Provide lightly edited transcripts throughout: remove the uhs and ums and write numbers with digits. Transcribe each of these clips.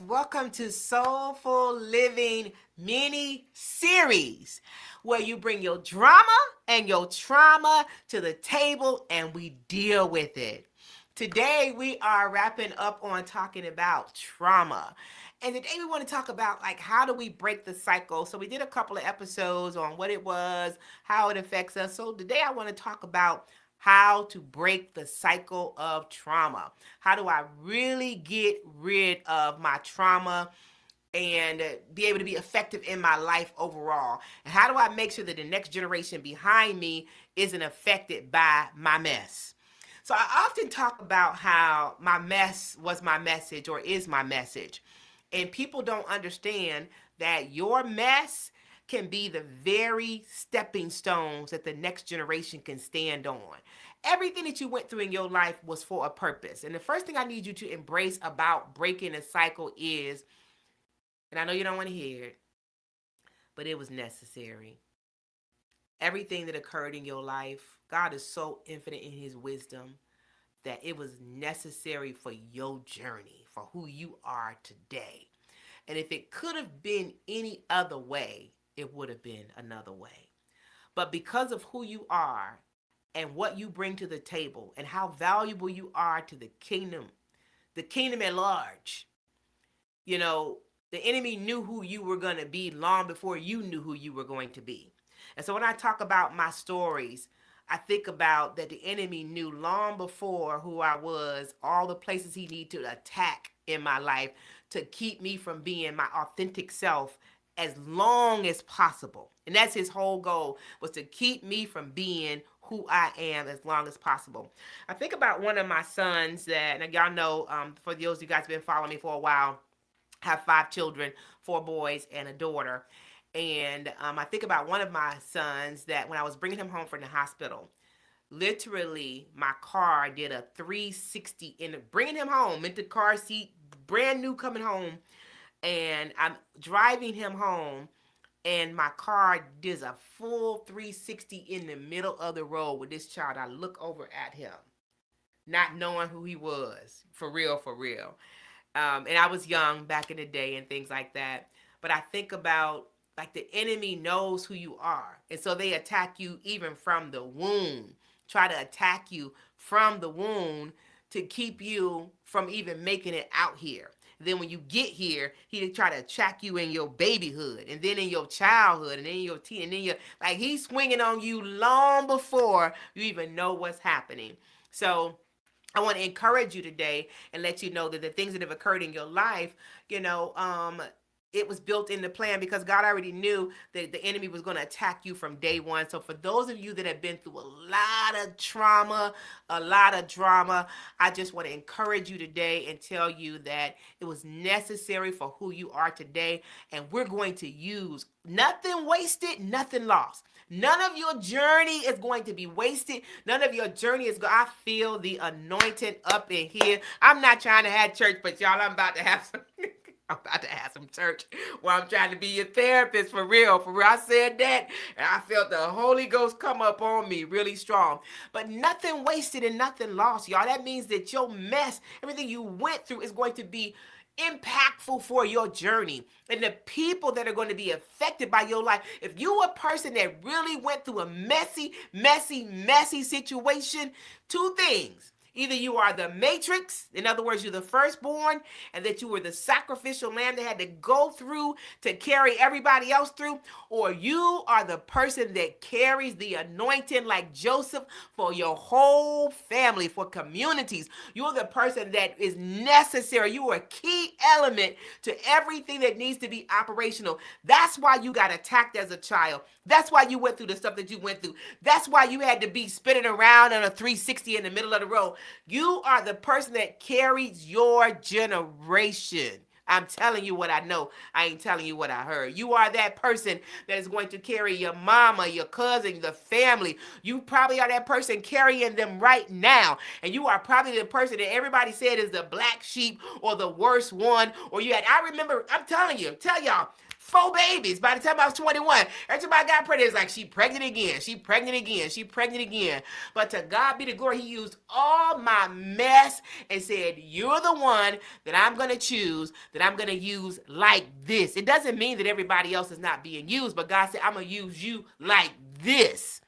Welcome to Soulful Living Miniseries, where you bring your drama and your trauma to the table and we deal with it. Today, we are wrapping up on talking about trauma. And today we want to talk about how do we break the cycle. So we did a couple of episodes on what it was, how it affects us. So today I want to talk about how to break the cycle of trauma. How do I really get rid of my trauma and be able to be effective in my life overall? And how do I make sure that the next generation behind me isn't affected by my mess? So I often talk about how my mess was my message or is my message. And people don't understand that your mess can be the very stepping stones that the next generation can stand on. Everything that you went through in your life was for a purpose. And the first thing I need you to embrace about breaking a cycle is, and I know you don't want to hear it, but it was necessary. Everything that occurred in your life, God is so infinite in his wisdom that it was necessary for your journey, for who you are today. And if it could have been any other way, it would have been another way. But because of who you are and what you bring to the table and how valuable you are to the kingdom at large, the enemy knew who you were going to be long before you knew who you were going to be. And so when I talk about my stories, I think about that the enemy knew long before who I was, all the places he needed to attack in my life to keep me from being my authentic self as long as possible. And that's his whole goal, was to keep me from being who I am as long as possible. I think about one of my sons that, and y'all know, for those of you guys who've been following me for a while, I have 5 children, 4 boys and a daughter. And I think about one of my sons that when I was bringing him home from the hospital, literally my car did a 360 in bringing him home into the car seat, brand new coming home. And I'm driving him home and my car does a full 360 in the middle of the road with this child. I look over at him, not knowing who he was, for real, for real. And I was young back in the day and things like that. But I think about the enemy knows who you are. And so they attack you even from the womb, try to attack you from the womb to keep you from even making it out here. Then when you get here, he try to attack you in your babyhood, and then in your childhood, and then in your teen, and then he's swinging on you long before you even know what's happening. So I want to encourage you today and let you know that the things that have occurred in your life, it was built in the plan because God already knew that the enemy was going to attack you from day one. So for those of you that have been through a lot of trauma, a lot of drama, I just want to encourage you today and tell you that it was necessary for who you are today. And we're going to use nothing wasted, nothing lost. None of your journey is going to be wasted. None of your journey is going. I feel the anointing up in here. I'm not trying to have church, but y'all, I'm about to have some. I'm about to have some church where I'm trying to be your therapist for real. For real, I said that, and I felt the Holy Ghost come up on me really strong. But nothing wasted and nothing lost, y'all. That means that your mess, everything you went through, is going to be impactful for your journey and the people that are going to be affected by your life. If you're a person that really went through a messy situation, 2 things. Either you are the matrix, in other words, you're the firstborn, and that you were the sacrificial lamb that had to go through to carry everybody else through, or you are the person that carries the anointing like Joseph for your whole family, for communities. You're the person that is necessary. You are a key element to everything that needs to be operational. That's why you got attacked as a child. That's why you went through the stuff that you went through. That's why you had to be spinning around on a 360 in the middle of the road. You are the person that carries your generation. I'm telling you what I know. I ain't telling you what I heard. You are that person that is going to carry your mama, your cousin, the family. You probably are that person carrying them right now. And you are probably the person that everybody said is the black sheep or the worst one. Or I remember, I'm telling you, tell y'all, 4 babies by the time I was 21. Every time I got pregnant, it's like, she pregnant again, she pregnant again, she pregnant again. But to God be the glory, he used all my mess and said, you're the one that I'm going to choose, that I'm going to use like this. It doesn't mean that everybody else is not being used, but God said, I'm going to use you like this.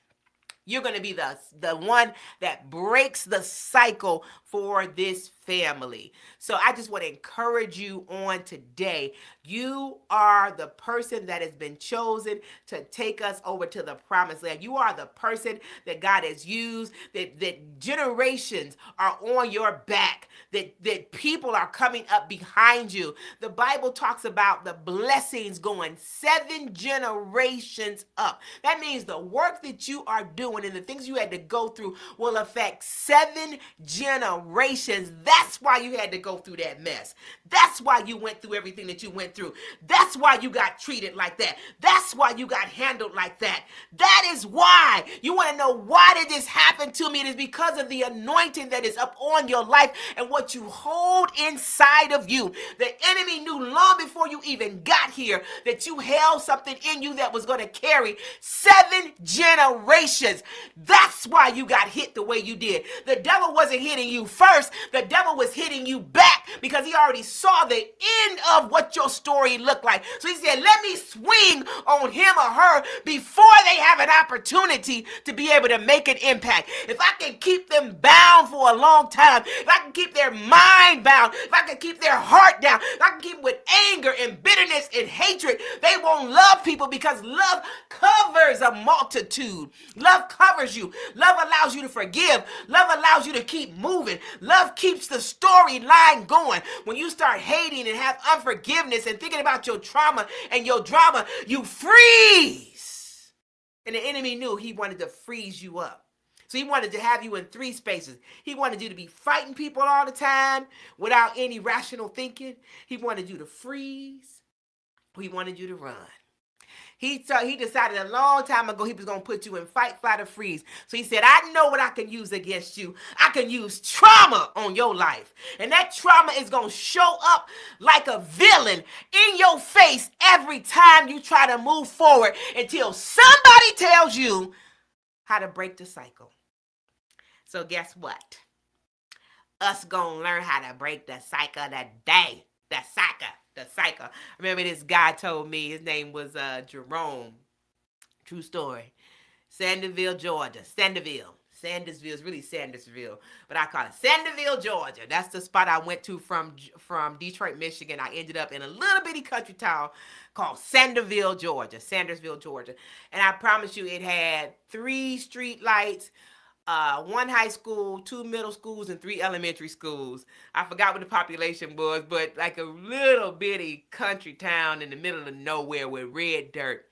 You're going to be the one that breaks the cycle for this family. So I just want to encourage you on today. You are the person that has been chosen to take us over to the promised land. You are the person that God has used, that generations are on your back, that people are coming up behind you. The Bible talks about the blessings going 7 generations up. That means the work that you are doing and the things you had to go through will affect 7 generations. That's why you had to go through that mess. That's why you went through everything that you went through. That's why you got treated like that. That's why you got handled like that. That is why. You want to know why did this happen to me? It is because of the anointing that is up on your life and what you hold inside of you. The enemy knew long before you even got here that you held something in you that was going to carry 7 generations. That's why you got hit the way you did. The devil wasn't hitting you first. The devil was hitting you back because he already saw the end of what your story looked like. So he said, let me swing on him or her before they have an opportunity to be able to make an impact. If I can keep them bound for a long time, if I can keep their mind bound, if I can keep their heart down, if I can keep them with anger and bitterness and hatred, they won't love people because love covers a multitude. Love covers you. Love allows you to forgive. Love allows you to keep moving. Love keeps the storyline going. When you start hating and have unforgiveness and thinking about your trauma and your drama, you freeze. And the enemy knew he wanted to freeze you up. So he wanted to have you in 3 spaces. He wanted you to be fighting people all the time without any rational thinking. He wanted you to freeze. He wanted you to run. He decided a long time ago he was going to put you in fight, flight, or freeze. So he said, I know what I can use against you. I can use trauma on your life. And that trauma is going to show up like a villain in your face every time you try to move forward until somebody tells you how to break the cycle. So guess what? Us going to learn how to break the cycle today. The cycle. I remember this guy told me, his name was Jerome. True story. Sandersville, Georgia. Sandersville is really Sandersville, but I call it Sandersville, Georgia. That's the spot I went to from Detroit, Michigan. I ended up in a little bitty country town called Sandersville, Georgia. And I promise you, it had 3 street lights, 1 high school, 2 middle schools, and 3 elementary schools. I forgot what the population was, but like a little bitty country town in the middle of nowhere with red dirt.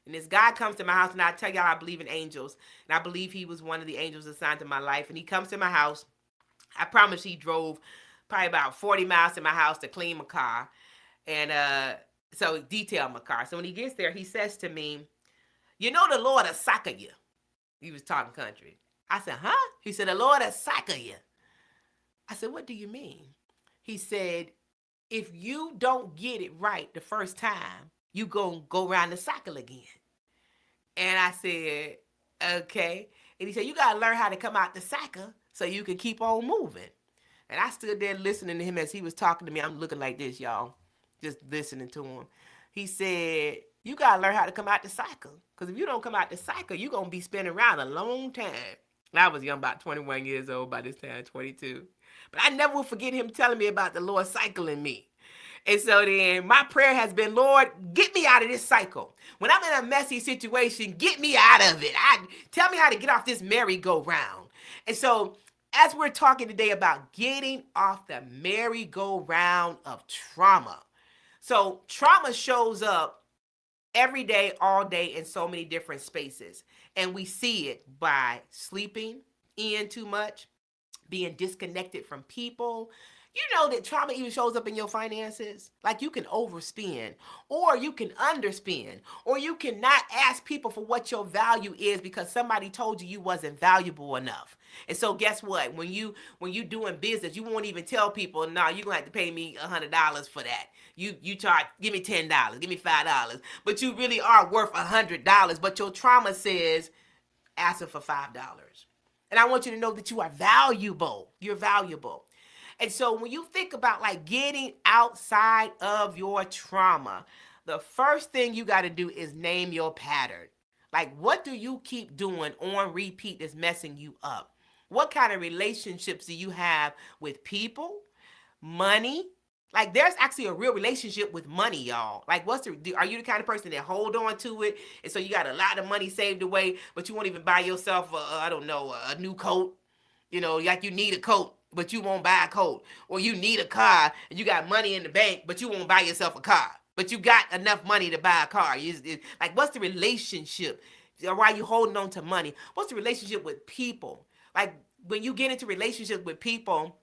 And this guy comes to my house, and I tell y'all I believe in angels. And I believe he was one of the angels assigned to my life. And he comes to my house. I promise he drove probably about 40 miles to my house to clean my car. And so detail my car. So when he gets there, he says to me, you know the Lord will succor you. He was talking country. I said, huh? He said, the Lord will succor you. I said, what do you mean? He said, if you don't get it right the first time, you gonna go around the cycle again. And I said, okay. And he said, you gotta learn how to come out the cycle so you can keep on moving. And I stood there listening to him as he was talking to me. I'm looking like this, y'all, just listening to him. He said, you gotta learn how to come out the cycle. Because if you don't come out the cycle, you're gonna be spinning around a long time. And I was young, about 21 years old by this time, 22. But I never will forget him telling me about the Lord cycling me. And so then my prayer has been, Lord, get me out of this cycle. When I'm in a messy situation, get me out of it. Tell me how to get off this merry-go-round. And so as we're talking today about getting off the merry-go-round of trauma. So trauma shows up every day, all day in so many different spaces. And we see it by sleeping in too much, being disconnected from people, You know that trauma even shows up in your finances. Like you can overspend, or you can underspend, or you cannot ask people for what your value is because somebody told you wasn't valuable enough. And so guess what? When you doing business, you won't even tell people, "No, you're gonna have to pay me $100 for that." You charge, give me $10, give me $5, but you really are worth $100. But your trauma says, asking for $5. And I want you to know that you are valuable. You're valuable. And so when you think about like getting outside of your trauma, the first thing you got to do is name your pattern. Like, what do you keep doing on repeat that's messing you up? What kind of relationships do you have with people, money? Like, there's actually a real relationship with money, y'all. Like, are you the kind of person that hold on to it? And so you got a lot of money saved away, but you won't even buy yourself, I don't know, a new coat. Like you need a coat, but you won't buy a coat. Or you need a car, and you got money in the bank, but you won't buy yourself a car. But you got enough money to buy a car. Like, what's the relationship? Why are you holding on to money? What's the relationship with people? Like, when you get into relationships with people,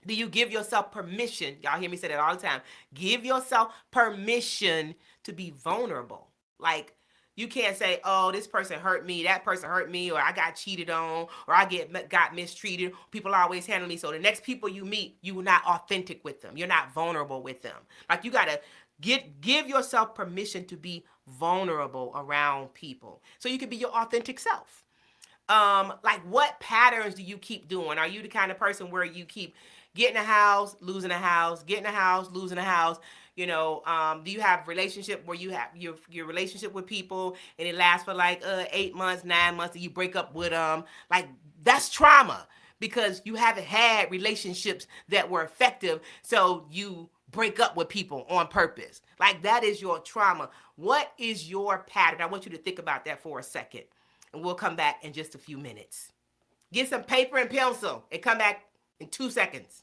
do you give yourself permission? Y'all hear me say that all the time. Give yourself permission to be vulnerable. Like, you can't say, "Oh, this person hurt me, that person hurt me, or I got cheated on, or I got mistreated. People always handle me." So the next people you meet, you're not authentic with them. You're not vulnerable with them. Like, you gotta give yourself permission to be vulnerable around people, so you can be your authentic self. Like, what patterns do you keep doing? Are you the kind of person where you keep getting a house, losing a house, getting a house, losing a house? Do you have relationship where you have your relationship with people and it lasts for like 8 months, 9 months, and you break up with them? Like, that's trauma because you haven't had relationships that were effective, so you break up with people on purpose. Like, that is your trauma. What is your pattern? I want you to think about that for a second, and we'll come back in just a few minutes. Get some paper and pencil and come back in 2 seconds.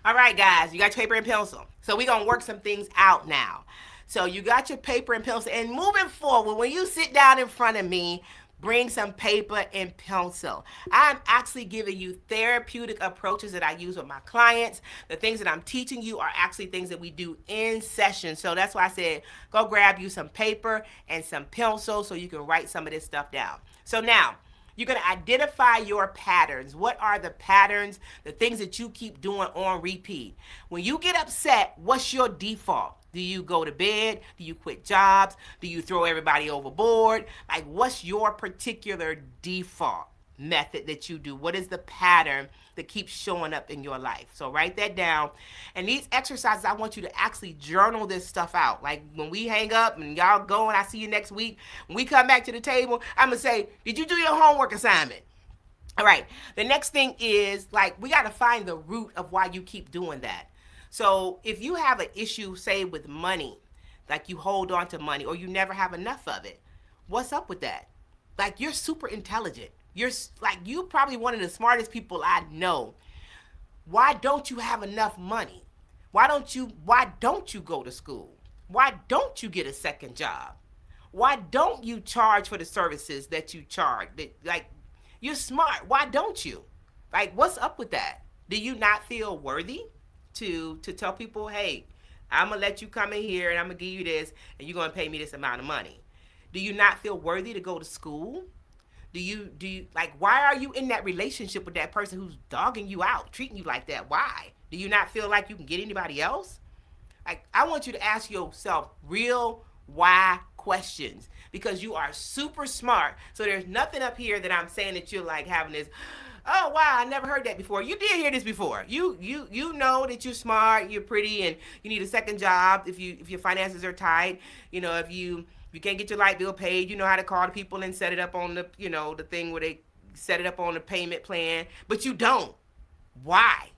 All right, guys, you got your paper and pencil. So we're going to work some things out now. So you got your paper and pencil. And moving forward, when you sit down in front of me, bring some paper and pencil. I'm actually giving you therapeutic approaches that I use with my clients. The things that I'm teaching you are actually things that we do in session. So that's why I said, go grab you some paper and some pencil so you can write some of this stuff down. So now, you're going to identify your patterns. What are the patterns, the things that you keep doing on repeat? When you get upset, what's your default? Do you go to bed? Do you quit jobs? Do you throw everybody overboard? Like, what's your particular default method that you do? What is the pattern that keeps showing up in your life? So write that down. And these exercises, I want you to actually journal this stuff out. Like, when we hang up and y'all go and I see you next week, when we come back to the table, I'm going to say, did you do your homework assignment? All right. The next thing is, like, we got to find the root of why you keep doing that. So if you have an issue, say, with money, like you hold on to money or you never have enough of it, what's up with that? Like, you're super intelligent. You probably one of the smartest people I know. Why don't you have enough money? Why don't you go to school? Why don't you get a second job? Why don't you charge for the services that you charge? Like, you're smart. Why don't you? Like, what's up with that? Do you not feel worthy to tell people, hey, I'm going to let you come in here and I'm going to give you this and you're going to pay me this amount of money? Do you not feel worthy to go to school? Do you like, why are you in that relationship with that person who's dogging you out, treating you like that? Why? Do you not feel like you can get anybody else? Like, I want you to ask yourself real why questions, because you are super smart. So there's nothing up here that I'm saying that you're like having this, oh wow, I never heard that before. You did hear this before. You know that you're smart, you're pretty, and you need a second job if your finances are tight. If you can't get your light bill paid, you know how to call the people and set it up on the the thing where they set it up on the payment plan, but you don't. Why?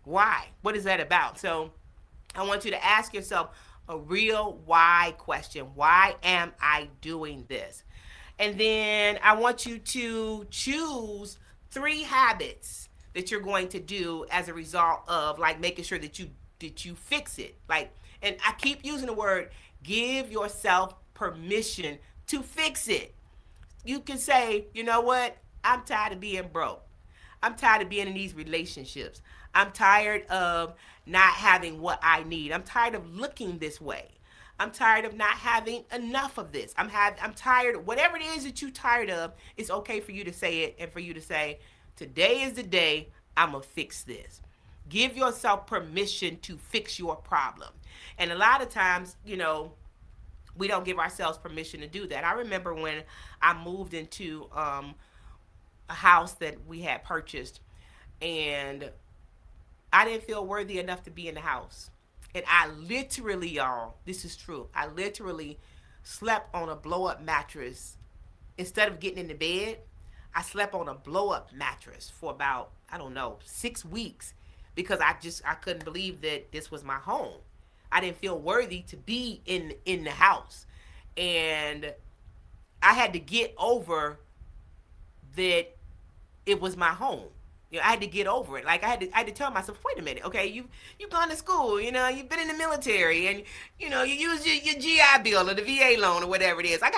What is that about? So I want you to ask yourself a real why question. Why am I doing this? And then I want you to choose 3 habits that you're going to do as a result of like making sure that you fix it. Like, and I keep using the word, give yourself permission to fix it. You can say, you know what? I'm tired of being broke. I'm tired of being in these relationships. I'm tired of not having what I need. I'm tired of looking this way. I'm tired of not having enough of this. I'm tired. Whatever it is that you're tired of, it's okay for you to say it and for you to say, today is the day I'm gonna fix this. Give yourself permission to fix your problem. And a lot of times, we don't give ourselves permission to do that. I remember when I moved into a house that we had purchased, and I didn't feel worthy enough to be in the house. And I literally, y'all, this is true. I literally slept on a blow up mattress. Instead of getting in the bed, I slept on a blow up mattress for about, I don't know, 6 weeks because I couldn't believe that this was my home. I didn't feel worthy to be in the house. And I had to get over that it was my home. I had to get over it. Like I had to tell myself, wait a minute, okay, you've gone to school, you've been in the military, and you use your GI Bill or the VA loan or whatever it is. I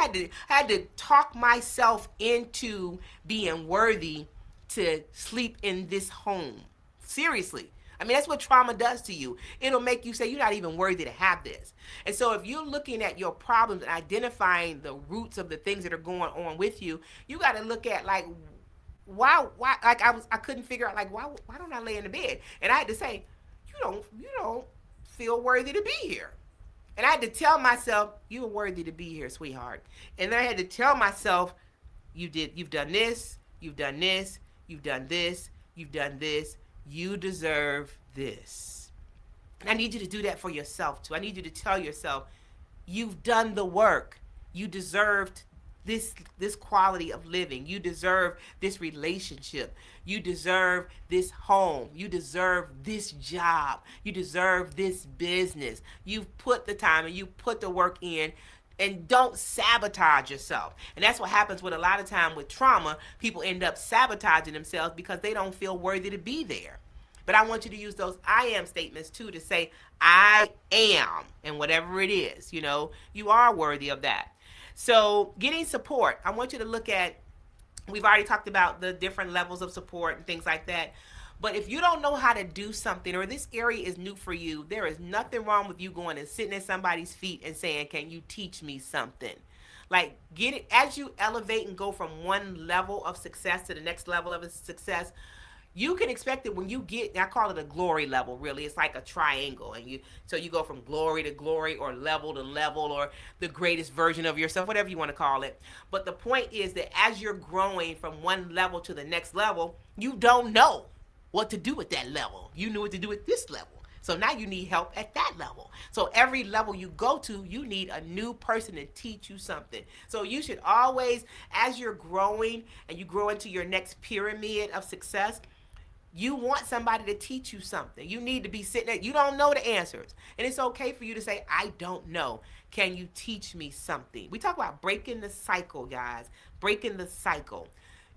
had to talk myself into being worthy to sleep in this home. Seriously. I mean, that's what trauma does to you. It'll make you say you're not even worthy to have this. And so if you're looking at your problems and identifying the roots of the things that are going on with you, you got to look at like, why like I couldn't figure out like why don't I lay in the bed? And I had to say, you don't feel worthy to be here. And I had to tell myself, you are worthy to be here, sweetheart. And then I had to tell myself, you've done this, you've done this, you've done this, you've done this, you deserve this. And I need you to do that for yourself too. I need you to tell yourself, you've done the work. You deserved this quality of living. You deserve this relationship. You deserve this home. You deserve this job. You deserve this business. You've put the time and you put the work in, and don't sabotage yourself. And that's what happens with a lot of time with trauma. People end up sabotaging themselves because they don't feel worthy to be there. But I want you to use those I am statements too to say, I am, and whatever it is, you are worthy of that. So getting support, I want you to look at, we've already talked about the different levels of support and things like that. But if you don't know how to do something, or this area is new for you, there is nothing wrong with you going and sitting at somebody's feet and saying, can you teach me something? Like, get it as you elevate and go from one level of success to the next level of success. You can expect it when you get, I call it a glory level, really. It's like a triangle. And you go from glory to glory, or level to level, or the greatest version of yourself, whatever you want to call it. But the point is that as you're growing from one level to the next level, you don't know what to do at that level. You knew what to do at this level. So now you need help at that level. So every level you go to, you need a new person to teach you something. So you should always, as you're growing and you grow into your next pyramid of success, you want somebody to teach you something. You need to be sitting there. You don't know the answers. And it's okay for you to say, I don't know. Can you teach me something? We talk about breaking the cycle, guys. Breaking the cycle.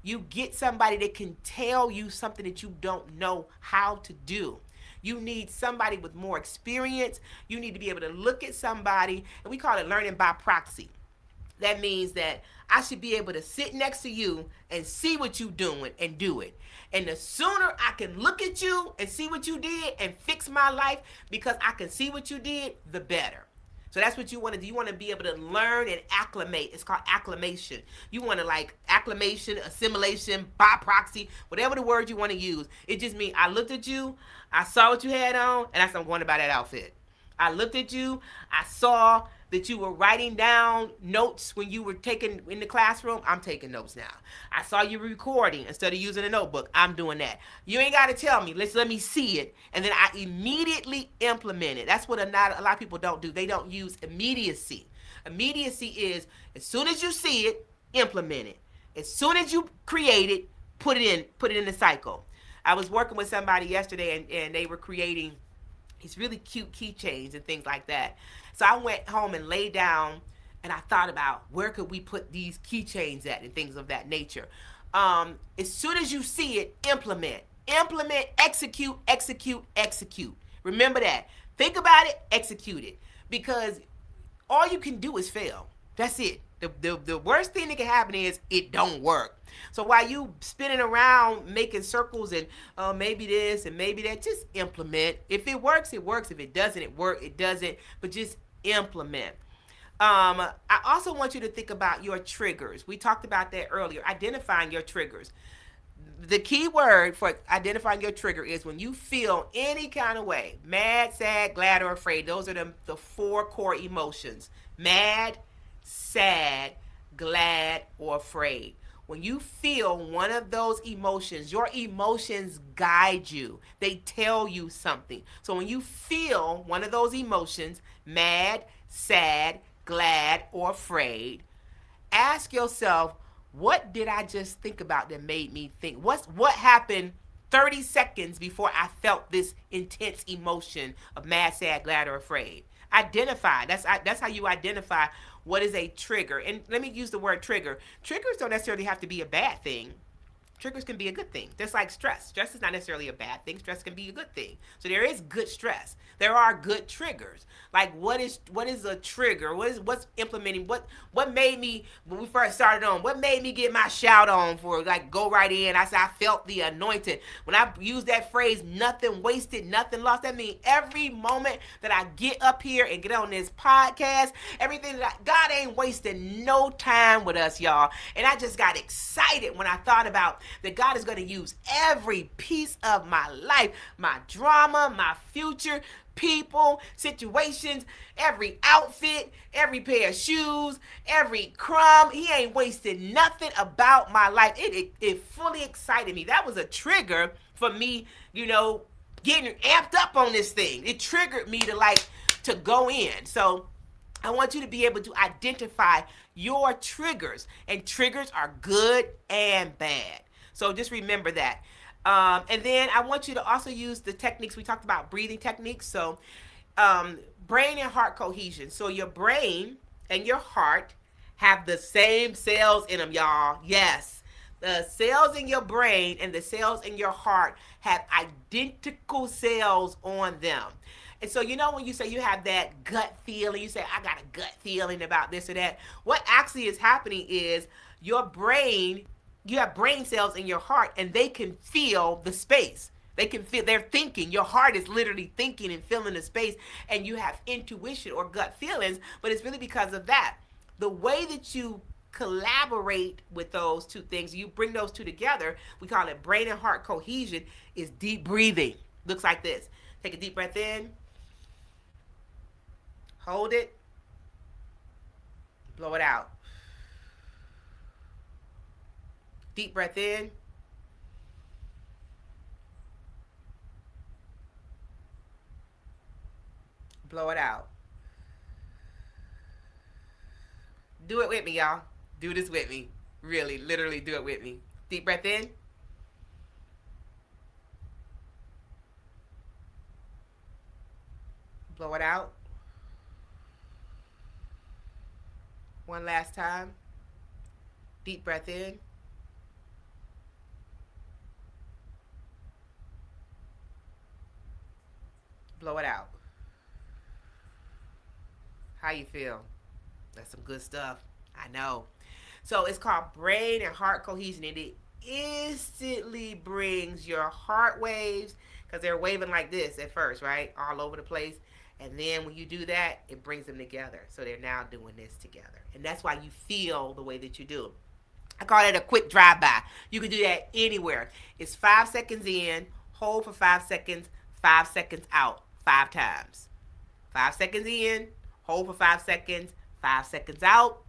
You get somebody that can tell you something that you don't know how to do. You need somebody with more experience. You need to be able to look at somebody, and we call it learning by proxy. That means that I should be able to sit next to you and see what you're doing and do it. And the sooner I can look at you and see what you did and fix my life because I can see what you did, the better. So that's what you want to do. You want to be able to learn and acclimate. It's called acclimation. You want to like acclimation, assimilation, by proxy, whatever the word you want to use. It just means I looked at you, I saw what you had on, and I said, I'm going to buy that outfit. I looked at you, I saw that you were writing down notes when you were taking in the classroom. I'm taking notes now. I saw you recording instead of using a notebook. I'm doing that. You ain't got to tell me. Let me see it. And then I immediately implement it. That's what a lot of people don't do. They don't use immediacy. Immediacy is as soon as you see it, implement it. As soon as you create it, put it in the cycle. I was working with somebody yesterday and they were creating these really cute keychains and things like that. So I went home and laid down and I thought about where could we put these keychains at and things of that nature. As soon as you see it, implement, execute, execute, execute. Remember that. Think about it, execute it, because all you can do is fail. That's it. The worst thing that can happen is it don't work. So while you spinning around making circles and maybe this and maybe that, just implement. If it works, it works. If it doesn't, it doesn't. But just implement. I also want you to think about your triggers. We talked about that earlier, identifying your triggers. The key word for identifying your trigger is when you feel any kind of way: mad, sad, glad, or afraid. Those are the four core emotions: mad, sad, glad, or afraid. When you feel one of those emotions, your emotions guide you. They tell you something. So when you feel one of those emotions, mad, sad, glad, or afraid, ask yourself, what did I just think about that made me think? What happened 30 seconds before I felt this intense emotion of mad, sad, glad, or afraid? Identify. That's how you identify what is a trigger. And let me use the word trigger. Triggers don't necessarily have to be a bad thing. Triggers can be a good thing. Just like stress. Stress is not necessarily a bad thing. Stress can be a good thing. So there is good stress. There are good triggers. Like what is a trigger? What's implementing? What made me, when we first started on, what made me get my shout on for, like, go right in? I said I felt the anointed. When I use that phrase, nothing wasted, nothing lost, that means every moment that I get up here and get on this podcast, everything God ain't wasting no time with us, y'all. And I just got excited when I thought about that God is going to use every piece of my life, my drama, my future, people, situations, every outfit, every pair of shoes, every crumb. He ain't wasted nothing about my life. It fully excited me. That was a trigger for me, getting amped up on this thing. It triggered me to go in. So I want you to be able to identify your triggers, and triggers are good and bad. So just remember that. And then I want you to also use the techniques. We talked about breathing techniques. So brain and heart cohesion. So your brain and your heart have the same cells in them, y'all. Yes. The cells in your brain and the cells in your heart have identical cells on them. And so, when you say you have that gut feeling, you say, I got a gut feeling about this or that, what actually is happening is you have brain cells in your heart, and they can feel the space. They can feel, they're thinking. Your heart is literally thinking and feeling the space, and you have intuition or gut feelings, but it's really because of that. The way that you collaborate with those two things, you bring those two together, we call it brain and heart cohesion, is deep breathing. Looks like this. Take a deep breath in. Hold it. Blow it out. Deep breath in. Blow it out. Do it with me, y'all. Do this with me. Really, literally do it with me. Deep breath in. Blow it out. One last time. Deep breath in. Blow it out. How you feel? That's some good stuff. I know. So it's called brain and heart cohesion, and it instantly brings your heart waves, because they're waving like this at first, right? All over the place. And then when you do that, it brings them together. So they're now doing this together. And that's why you feel the way that you do. I call it a quick drive-by. You can do that anywhere. It's 5 seconds in, hold for 5 seconds, 5 seconds out, 5 times. 5 seconds in, hold for 5 seconds, 5 seconds out,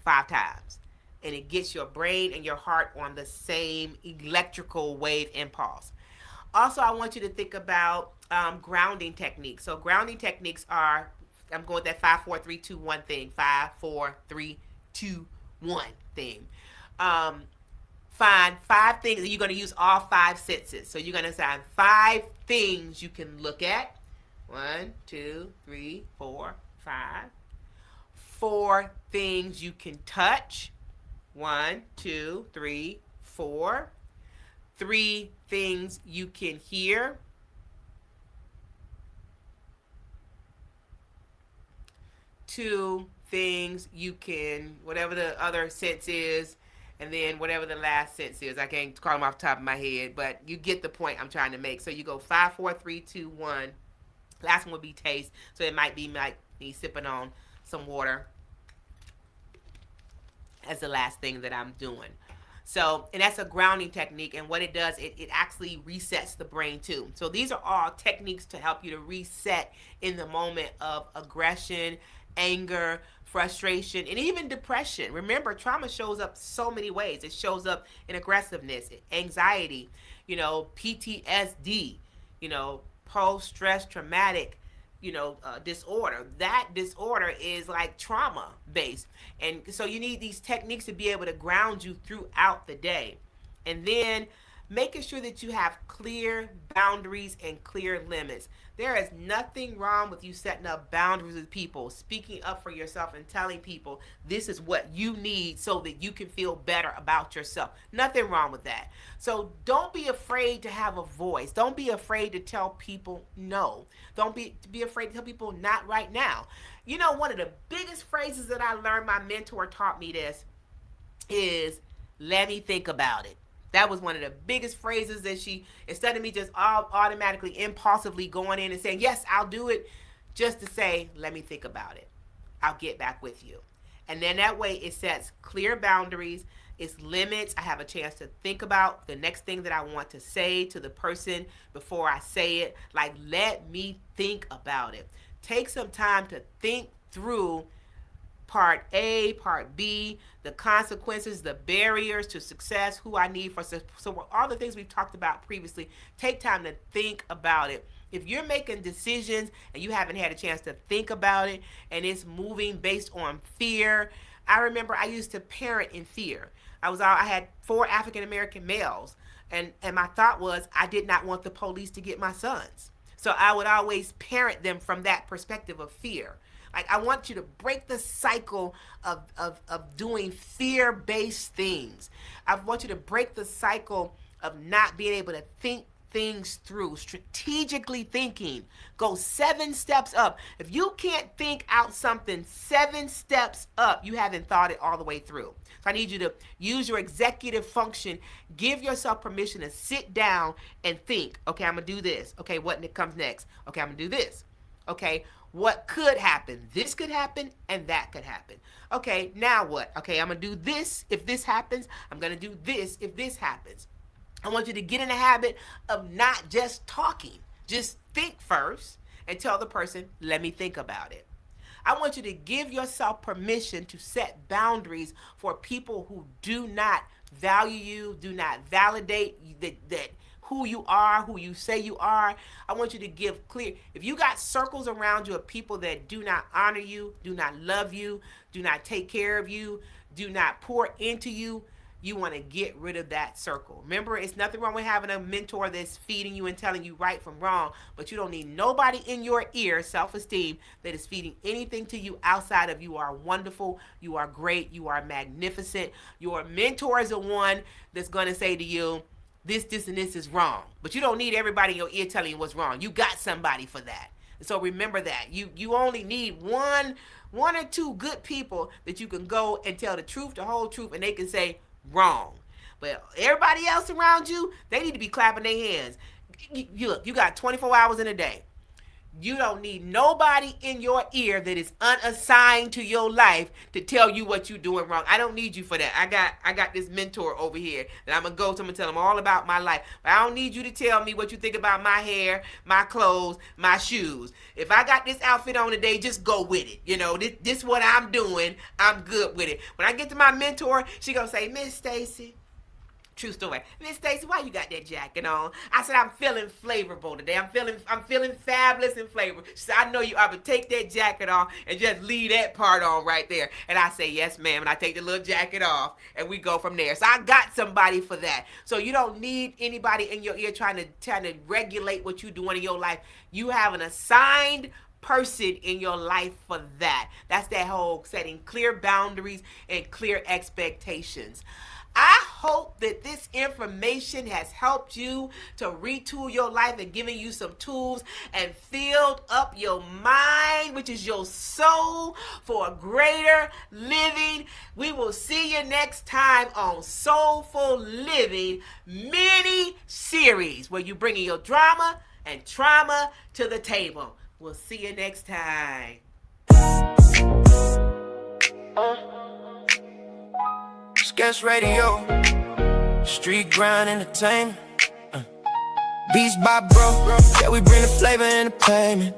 5 times. And it gets your brain and your heart on the same electrical wave impulse. Also, I want you to think about grounding techniques. So grounding techniques are, I'm going with that 5, 4, 3, 2, 1 thing. 5, 4, 3, 2, 1 thing. Find 5 things, and you're going to use all 5 senses. So you're going to find 5 things you can look at. 1, 2, 3, 4, 5. 4 things you can touch. 1, 2, 3, 4. 3 things you can hear. 2 things you can, whatever the other sense is, and then whatever the last sense is. I can't call them off the top of my head, but you get the point I'm trying to make. So you go 5, 4, 3, 2, 1. Last one would be taste. So it might be like me sipping on some water as the last thing that I'm doing. So, and that's a grounding technique, and what it does, it actually resets the brain too. So these are all techniques to help you to reset in the moment of aggression, anger, frustration, and even depression. Remember, trauma shows up so many ways. It shows up in aggressiveness, anxiety, PTSD, post-stress traumatic, disorder. That disorder is like trauma based. And so you need these techniques to be able to ground you throughout the day. And then making sure that you have clear boundaries and clear limits. There is nothing wrong with you setting up boundaries with people, speaking up for yourself and telling people this is what you need so that you can feel better about yourself. Nothing wrong with that. So don't be afraid to have a voice. Don't be afraid to tell people no. Don't be afraid to tell people not right now. One of the biggest phrases that I learned, my mentor taught me this, is let me think about it. That was one of the biggest phrases that she, instead of me just automatically, impulsively going in and saying, yes, I'll do it, just to say, let me think about it. I'll get back with you. And then that way it sets clear boundaries, it's limits. I have a chance to think about the next thing that I want to say to the person before I say it. Like, let me think about it. Take some time to think through part A, part B, the consequences, the barriers to success, who I need for so all the things we've talked about previously. Take time to think about it. If you're making decisions and you haven't had a chance to think about it and it's moving based on fear, I remember I used to parent in fear. I had 4 African American males, and my thought was I did not want the police to get my sons. So I would always parent them from that perspective of fear. Like, I want you to break the cycle of doing fear-based things. I want you to break the cycle of not being able to think things through. Strategically thinking. Go 7 steps up. If you can't think out something 7 steps up, you haven't thought it all the way through. So I need you to use your executive function. Give yourself permission to sit down and think. Okay, I'm going to do this. Okay, what comes next? Okay, I'm going to do this. Okay, what could happen? This could happen and that could happen. Okay, now what? Okay, I'm going to do this if this happens. I'm going to do this if this happens. I want you to get in the habit of not just talking. Just think first and tell the person, let me think about it. I want you to give yourself permission to set boundaries for people who do not value you, do not validate that who you are, who you say you are. I want you to give clear. If you got circles around you of people that do not honor you, do not love you, do not take care of you, do not pour into you, you want to get rid of that circle. Remember, it's nothing wrong with having a mentor that's feeding you and telling you right from wrong, but you don't need nobody in your ear, self-esteem, that is feeding anything to you outside of you are wonderful, you are great, you are magnificent. Your mentor is the one that's going to say to you, this, and this is wrong. But you don't need everybody in your ear telling you what's wrong. You got somebody for that. So remember that. You only need one or two good people that you can go and tell the truth, the whole truth, and they can say, wrong. But everybody else around you, they need to be clapping their hands. Look, you got 24 hours in a day. You don't need nobody in your ear that is unassigned to your life to tell you what you're doing wrong. I don't need you for that. I got this mentor over here that I'm going to go to him and tell him all about my life. But I don't need you to tell me what you think about my hair, my clothes, my shoes. If I got this outfit on today, just go with it. This what I'm doing. I'm good with it. When I get to my mentor, she going to say, Miss Stacy, true story. Miss Stacy, why you got that jacket on? I said, I'm feeling flavorful today. I'm feeling fabulous and flavorful. She said, I know you are, but take that jacket off and just leave that part on right there. And I say, yes, ma'am. And I take the little jacket off and we go from there. So I got somebody for that. So you don't need anybody in your ear trying to regulate what you're doing in your life. You have an assigned person in your life for that. That's that whole setting clear boundaries and clear expectations. I hope that this information has helped you to retool your life and given you some tools and filled up your mind, which is your soul, for a greater living. We will see you next time on Soulful Living Mini-Series, where you bringing your drama and trauma to the table. We'll see you next time. SKST Radio, street grind entertainment. Beats by bro, yeah, we bring the flavor and the payment.